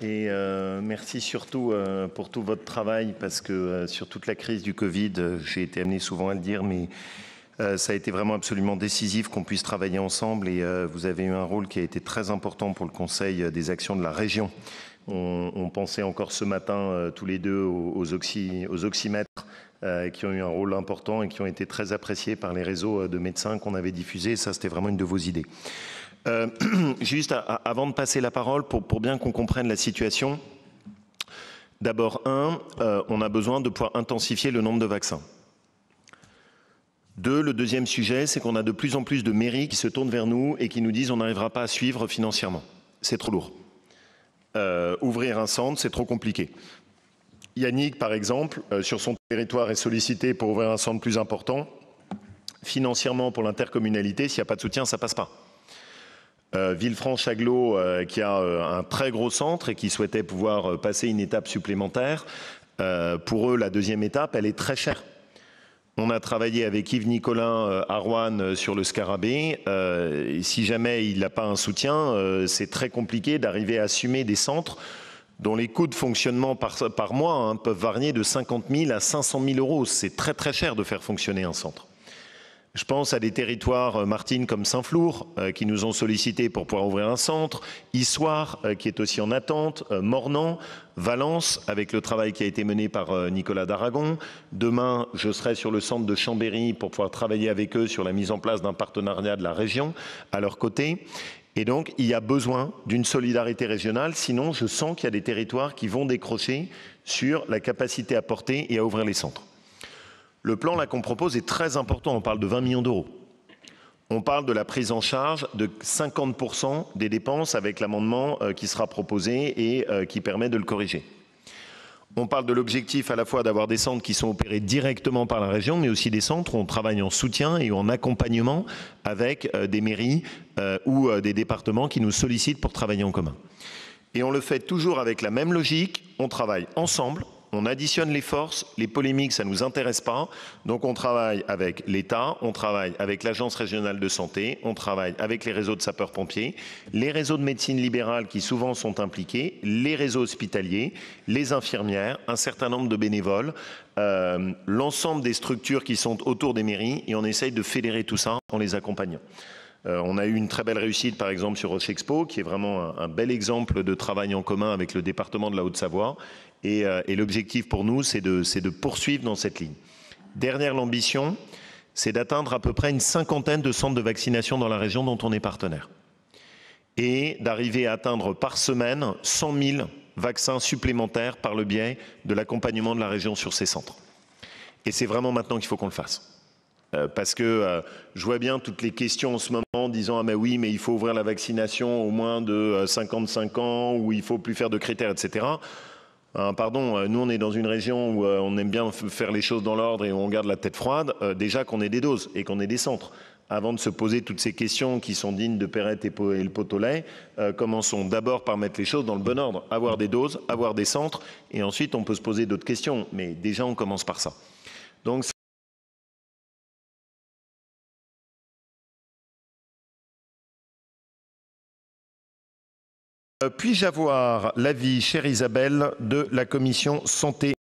Et merci surtout pour tout votre travail, parce que sur toute la crise du Covid, j'ai été amené souvent à le dire, mais ça a été vraiment absolument décisif qu'on puisse travailler ensemble, et vous avez eu un rôle qui a été très important pour le Conseil des actions de la région. On pensait encore ce matin tous les deux aux oxymètres qui ont eu un rôle important et qui ont été très appréciés par les réseaux de médecins qu'on avait diffusés. Ça, c'était vraiment une de vos idées. Juste avant de passer la parole, pour bien qu'on comprenne la situation, d'abord, on a besoin de pouvoir intensifier le nombre de vaccins. Le deuxième sujet, c'est qu'on a de plus en plus de mairies qui se tournent vers nous et qui nous disent on n'arrivera pas à suivre financièrement. C'est trop lourd. Ouvrir un centre, c'est trop compliqué. Yannick, par exemple, sur son territoire est sollicité pour ouvrir un centre plus important. Financièrement, pour l'intercommunalité, s'il n'y a pas de soutien, ça ne passe pas. Villefranche-Aglo, qui a un très gros centre et qui souhaitait pouvoir passer une étape supplémentaire, pour eux, la deuxième étape, elle est très chère. On a travaillé avec Yves Nicolin à Roanne sur le Scarabée. Et si jamais il n'a pas un soutien, c'est très compliqué d'arriver à assumer des centres dont les coûts de fonctionnement par mois peuvent varier de 50 000 à 500 000 euros. C'est très très cher de faire fonctionner un centre. Je pense à des territoires, Martine, comme Saint-Flour, qui nous ont sollicité pour pouvoir ouvrir un centre, Issoire, qui est aussi en attente, Mornan, Valence, avec le travail qui a été mené par Nicolas d'Aragon. Demain, je serai sur le centre de Chambéry pour pouvoir travailler avec eux sur la mise en place d'un partenariat de la région à leur côté. Et donc, il y a besoin d'une solidarité régionale, sinon je sens qu'il y a des territoires qui vont décrocher sur la capacité à porter et à ouvrir les centres. Le plan là qu'on propose est très important, on parle de 20 millions d'euros. On parle de la prise en charge de 50% des dépenses avec l'amendement qui sera proposé et qui permet de le corriger. On parle de l'objectif à la fois d'avoir des centres qui sont opérés directement par la région, mais aussi des centres où on travaille en soutien et en accompagnement avec des mairies ou des départements qui nous sollicitent pour travailler en commun. Et on le fait toujours avec la même logique, on travaille ensemble. On additionne les forces, les polémiques, ça ne nous intéresse pas. Donc on travaille avec l'État, on travaille avec l'Agence régionale de santé, on travaille avec les réseaux de sapeurs-pompiers, les réseaux de médecine libérale qui souvent sont impliqués, les réseaux hospitaliers, les infirmières, un certain nombre de bénévoles, l'ensemble des structures qui sont autour des mairies, et on essaye de fédérer tout ça en les accompagnant. On a eu une très belle réussite, par exemple, sur Roche Expo, qui est vraiment un bel exemple de travail en commun avec le département de la Haute-Savoie. Et l'objectif pour nous, c'est de poursuivre dans cette ligne. Dernière ambition, c'est d'atteindre à peu près une cinquantaine de centres de vaccination dans la région dont on est partenaire. Et d'arriver à atteindre par semaine 100 000 vaccins supplémentaires par le biais de l'accompagnement de la région sur ces centres. Et c'est vraiment maintenant qu'il faut qu'on le fasse. Parce que je vois bien toutes les questions en ce moment disant « Ah mais oui, mais il faut ouvrir la vaccination au moins de 55 ans, ou il ne faut plus faire de critères, etc. » Pardon, nous on est dans une région où on aime bien faire les choses dans l'ordre et où on garde la tête froide. Déjà qu'on ait des doses et qu'on ait des centres. Avant de se poser toutes ces questions qui sont dignes de Perrette et le pot au lait, commençons d'abord par mettre les choses dans le bon ordre. Avoir des doses, avoir des centres, et ensuite on peut se poser d'autres questions. Mais déjà on commence par ça. Donc, puis-je avoir l'avis, chère Isabelle, de la commission santé ?